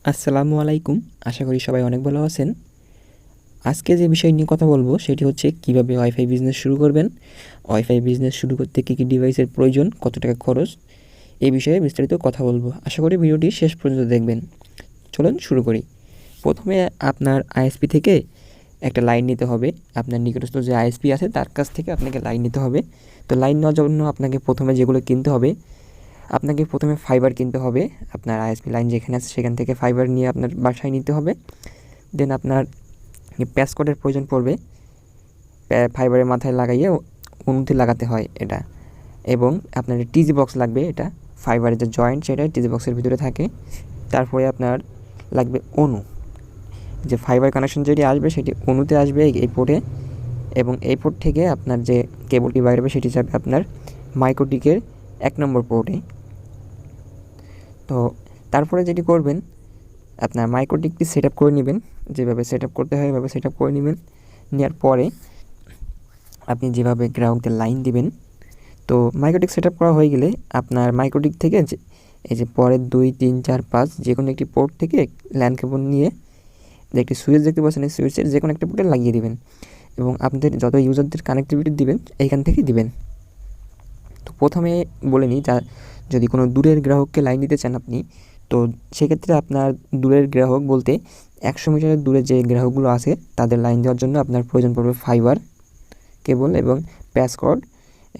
আসসালামু আলাইকুম। আশা করি সবাই অনেক ভালো আছেন। আজকে যে বিষয় নিয়ে কথা বলবো সেটি হচ্ছে কিভাবে ওয়াইফাই বিজনেস শুরু করবেন। ওয়াইফাই বিজনেস শুরু করতে কী কী ডিভাইসের প্রয়োজন, কত টাকা খরচ, এই বিষয়ে বিস্তারিত কথা বলবো। আশা করি ভিডিওটি শেষ পর্যন্ত দেখবেন। চলুন শুরু করি। প্রথমে আপনার আইএসপি থেকে একটা লাইন নিতে হবে। আপনার নিকটস্থ যে আইএসপি আছে তার কাছ থেকে আপনাকে লাইন নিতে হবে। তো লাইন নেওয়ার জন্য আপনাকে প্রথমে যেগুলো কিনতে হবে, আপনাকে প্রথমে ফাইবার কিনতে হবে। আপনার আইএসপি লাইন যেখানে আছে সেখান থেকে ফাইবার নিয়ে আপনার বাসায় নিতে হবে। দেন আপনার প্যাসকোডের প্রয়োজন পড়বে। ফাইবারের মাথায় লাগাইয়ে অনুতে লাগাতে হয় এটা। এবং আপনার টিজি বক্স লাগবে। এটা ফাইবারের যে জয়েন্ট সেটা টিজি বক্সের ভিতরে থাকে। তারপরে আপনার লাগবে অনু, যে ফাইবার কানেকশন যেটি আসবে সেটি অনুতে আসবে এই পোর্টে, এবং এই পোর্ট থেকে আপনার যে কেবলটি বাইরে হবে সেটি যাবে আপনার মাইক্রোটিকের 1 নম্বর পোর্টে। তো তারপরে যেটি করবেন, আপনার মাইক্রোটিকটি সেট আপ করে নেবেন। যেভাবে সেট আপ করতে হয় এভাবে সেট আপ করে নেবেন। নেওয়ার পরে আপনি যেভাবে গ্রাহকদের লাইন দিবেন, তো মাইক্রোটিক সেট আপ করা হয়ে গেলে আপনার মাইক্রোটিক থেকে এই যে পরের 2, 3, 4, 5 যে কোনো একটি পোর্ট থেকে ল্যান কেবল নিয়ে যে একটি সুইচ দেখতে পাচ্ছেন, এই সুইচের যে কোনো একটা পোর্টে লাগিয়ে দিবেন এবং আপনাদের যত ইউজারদের কানেক্টিভিটি দিবেন এইখান থেকে দিবেন। তো প্রথমে বলে নিই, যদি কোনো দূরের গ্রাহককে লাইন দিতে চান আপনি, তো সেক্ষেত্রে আপনার দূরের গ্রাহক বলতে 100 মিটারের দূরে যে গ্রাহকগুলো আছে তাদের লাইন দেওয়ার জন্য আপনার প্রয়োজন পড়বে ফাইবার কেবল এবং প্যাসকোড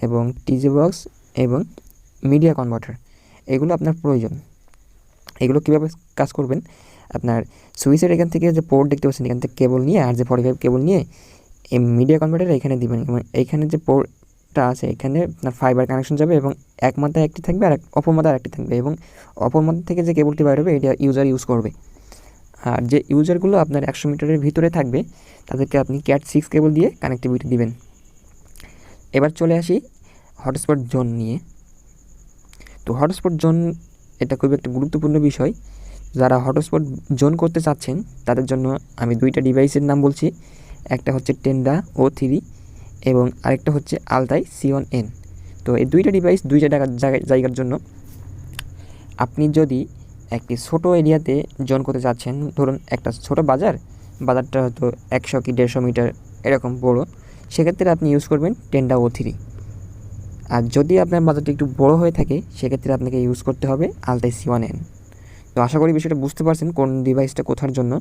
এবং টিজি বক্স এবং মিডিয়া কনভার্টার। এগুলো আপনার প্রয়োজন। এগুলো কীভাবে কাজ করবেন, আপনার সুইচের এখান থেকে যে পোর্ট দেখতে পাচ্ছেন এখান থেকে কেবল নিয়ে আর যে 45 কেবল নিয়ে এই মিডিয়া কনভার্টার এখানে দিবেন এবং এইখানে যে পোর্টটা আছে এখানে আপনার ফাইবার কানেকশন যাবে এবং এক মাথায় একটি থাকবে আর অপর মাথায় আরেকটি থাকবে, এবং অপর মাথা থেকে যে কেবলটি বাইর হবে এটা ইউজার ইউজ করবে। আর যে ইউজারগুলো আপনার 100 মিটারের ভিতরে থাকবে তাদেরকে আপনি ক্যাট 6 কেবল দিয়ে কানেক্টিভিটি দিবেন। এবার চলে আসি হটস্পট জোন নিয়ে। তো হটস্পট জোন এটা খুবই একটা গুরুত্বপূর্ণ বিষয়। যারা হটস্পট জোন করতে চাচ্ছেন তাদের জন্য আমি 2টা ডিভাইসের নাম বলছি। একটা হচ্ছে টেন্ডা O3 এবং আরেকটা হচ্ছে আলতাই C1N। তো এই 2টা ডিভাইস 2টা জায়গার জন্য। আপনি যদি একটি ছোট এরিয়াতে জোন করতে চাচ্ছেন, ধরুন একটা ছোট বাজারটা হয়তো 100 কি 150 মিটার এরকম বড়, সেক্ষেত্রে আপনি ইউজ করবেন টেন্ডা O3। আর যদি আপনার বাজারটা একটু বড় হয়ে থাকে সেক্ষেত্রে আপনাকে ইউজ করতে হবে আলতাই C1N। তো আশা করি বিষয়টা বুঝতে পারছেন কোন ডিভাইসটা কোথার জন্য।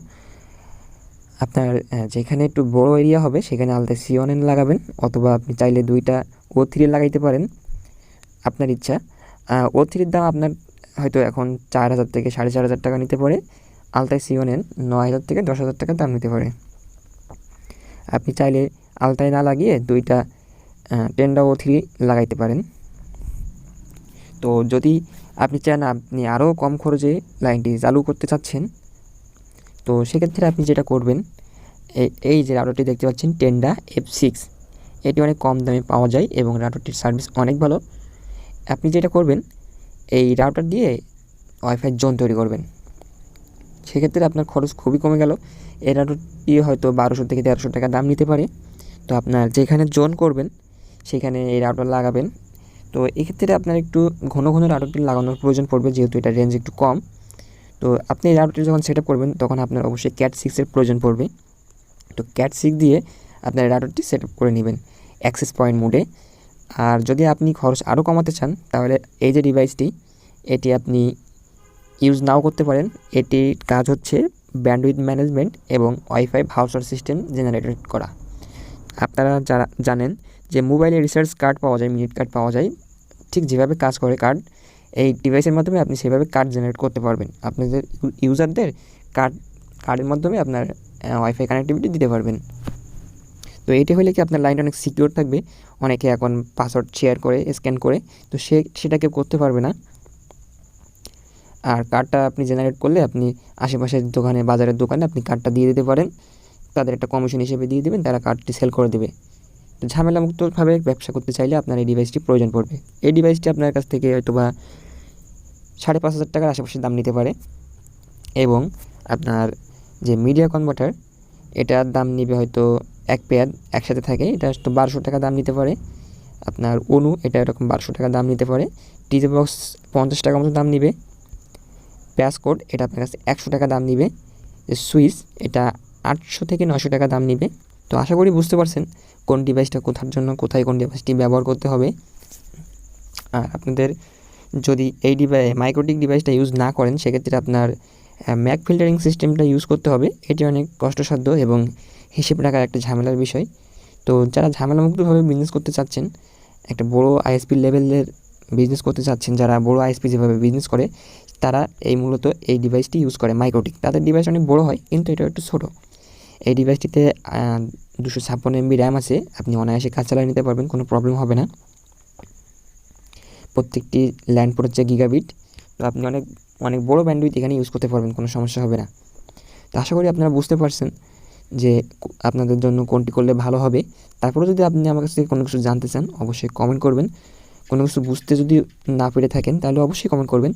আপনার যেখানে একটু বড় এরিয়া হবে সেখানে আলতাই C1N লাগাবেন, অথবা আপনি চাইলে 2টা O3 লাগাইতে পারেন, আপনার ইচ্ছা। O3-র দাম আপনার হয়তো এখন 4000 থেকে 4500 টাকা নিতে পারে। আলতাই C1N 9000 থেকে 10,000 টাকা দাম নিতে পারে। আপনি চাইলে আলতাই না লাগিয়ে 2টা টেন্ডা O3 লাগাইতে পারেন। তো যদি আপনি চান আপনি আরও কম খরচে লাইনটি চালু করতে চাচ্ছেন, তো সেক্ষেত্রে আপনি যেটা করবেন, এই যে রাউটারটি দেখতে পাচ্ছেন টেন্ডা F6, এটি অনেক কম দামে পাওয়া যায় এবং রাউটারটির সার্ভিস অনেক ভালো। আপনি যেটা করবেন, এই রাউটার দিয়ে ওয়াইফাই জোন তৈরি করবেন। সেক্ষেত্রে আপনার খরচ খুবই কমে গেল। এই রাউটারটি হয়তো 1200 থেকে 1300 টাকা দাম নিতে পারে। তো আপনার যেখানে জোন করবেন সেখানে এই রাউটার লাগাবেন। তো এক্ষেত্রে আপনার একটু ঘন ঘন রাউটারটি লাগানোর প্রয়োজন পড়বে, যেহেতু এটা রেঞ্জ একটু কম। তো আপনি এই রাউটারটি যখন সেট আপ করবেন তখন আপনার অবশ্যই ক্যাট 6-এর প্রয়োজন পড়বে। তো ক্যাট 6 দিয়ে আপনার রাউটারটি সেট আপ করে নেবেন অ্যাক্সেস পয়েন্ট মোডে। আর যদি আপনি খরচ আরও কমাতে চান তাহলে এই যে ডিভাইসটি, এটি আপনি ইউজ নাও করতে পারেন। এটির কাজ হচ্ছে ব্যান্ডউইথ ম্যানেজমেন্ট এবং ওয়াইফাই ভাউচার সিস্টেম জেনারেট করা। আপনারা যারা জানেন যে মোবাইলে রিচার্জ কার্ড পাওয়া যায়, মিনিট কার্ড পাওয়া যায়, ঠিক যেভাবে কাজ করে কার্ড, এই ডিভাইসের মাধ্যমে আপনি সেভাবে কার্ড জেনারেট করতে পারবেন। আপনাদের ইউজারদের কার্ডের মাধ্যমে আপনার ওয়াইফাই কানেক্টিভিটি দিতে পারবেন। তো এটি হলে কি আপনার লাইনটা অনেক সিকিউর থাকবে। অনেকে এখন পাসওয়ার্ড শেয়ার করে স্ক্যান করে, তো সেটা কেউ করতে পারবে না। আর কার্ডটা আপনি জেনারেট করলে আপনি আশেপাশের দোকানে, বাজারের দোকানে আপনি কার্ডটা দিয়ে দিতে পারেন। তাদের একটা কমিশন হিসেবে দিয়ে দেবেন, তারা কার্ডটি সেল করে দেবে। তো ঝামেলামুক্তভাবে ব্যবসা করতে চাইলে আপনার এই ডিভাইসটি প্রয়োজন পড়বে। এই ডিভাইসটি আপনার কাছ থেকে হয়তো বা 5500 টাকার আশেপাশে দাম নিতে পারে। এবং আপনার যে মিডিয়া কনভার্টার, এটার দাম নিবে হয়তো এক পেয়ার একসাথে থাকে, এটা তো 1200 টাকা দাম নিতে পারে। আপনার অনু এটা এরকম 1200 টাকা দাম নিতে পারে। টিজি বক্স 50 টাকা মতো দাম নিবে। প্যাস কোড এটা আপনার কাছে 100 টাকা দাম নিবে। সুইচ এটা 800 থেকে 900 টাকা দাম নিবে। তো আশা করি বুঝতে পারছেন কোন ডিভাইসটা কোথার জন্য, কোথায় কোন ডিভাইসটি ব্যবহার করতে হবে। আর আপনাদের যদি এই মাইক্রোটিক ডিভাইসটা ইউজ না করেন, সেক্ষেত্রে আপনার ম্যাক ফিল্টারিং সিস্টেমটা ইউজ করতে হবে। এটি অনেক কষ্টসাধ্য এবং হিসেব রাখার একটা ঝামেলার বিষয়। তো যারা ঝামেলামুক্তভাবে বিজনেস করতে চাচ্ছেন, একটা বড় আইএসপি লেভেলের বিজনেস করতে চাচ্ছেন, যারা বড় আইএসপি যেভাবে বিজনেস করে, তারা মূলত এই ডিভাইসটি ইউজ করে মাইক্রোটিক। তাদের ডিভাইস অনেক বড় হয় কিন্তু এটা একটু ছোটো। এই ডিভাইসটিতে 256 MB র্যাম আছে। আপনি অনায়াসে কাজ চালিয়ে নিতে পারবেন, কোনো প্রবলেম হবে না। প্রত্যেকটি ল্যান্ড পোর্ট হচ্ছে গিগাবিট। তো আপনি অনেক অনেক বড়ো ব্যান্ডউইথ এখানে ইউজ করতে পারবেন, কোনো সমস্যা হবে না। তো আশা করি আপনারা বুঝতে পারছেন যে আপনাদের জন্য কোনটি করলে ভালো হবে। তারপরে যদি আপনি আমার কাছ থেকে কোনো কিছু জানতে চান, অবশ্যই কমেন্ট করবেন। কোনো কিছু বুঝতে যদি না পেরে থাকেন, তাহলে অবশ্যই কমেন্ট করবেন।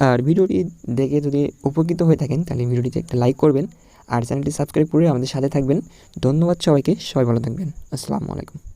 আর ভিডিওটি দেখে যদি উপকৃত হয়ে থাকেন, তাহলে ভিডিওটিতে একটা লাইক করবেন আর চ্যানেলটি সাবস্ক্রাইব করে আমাদের সাথে থাকবেন। ধন্যবাদ সবাইকে, সবাই ভালো থাকবেন। আসসালামু আলাইকুম।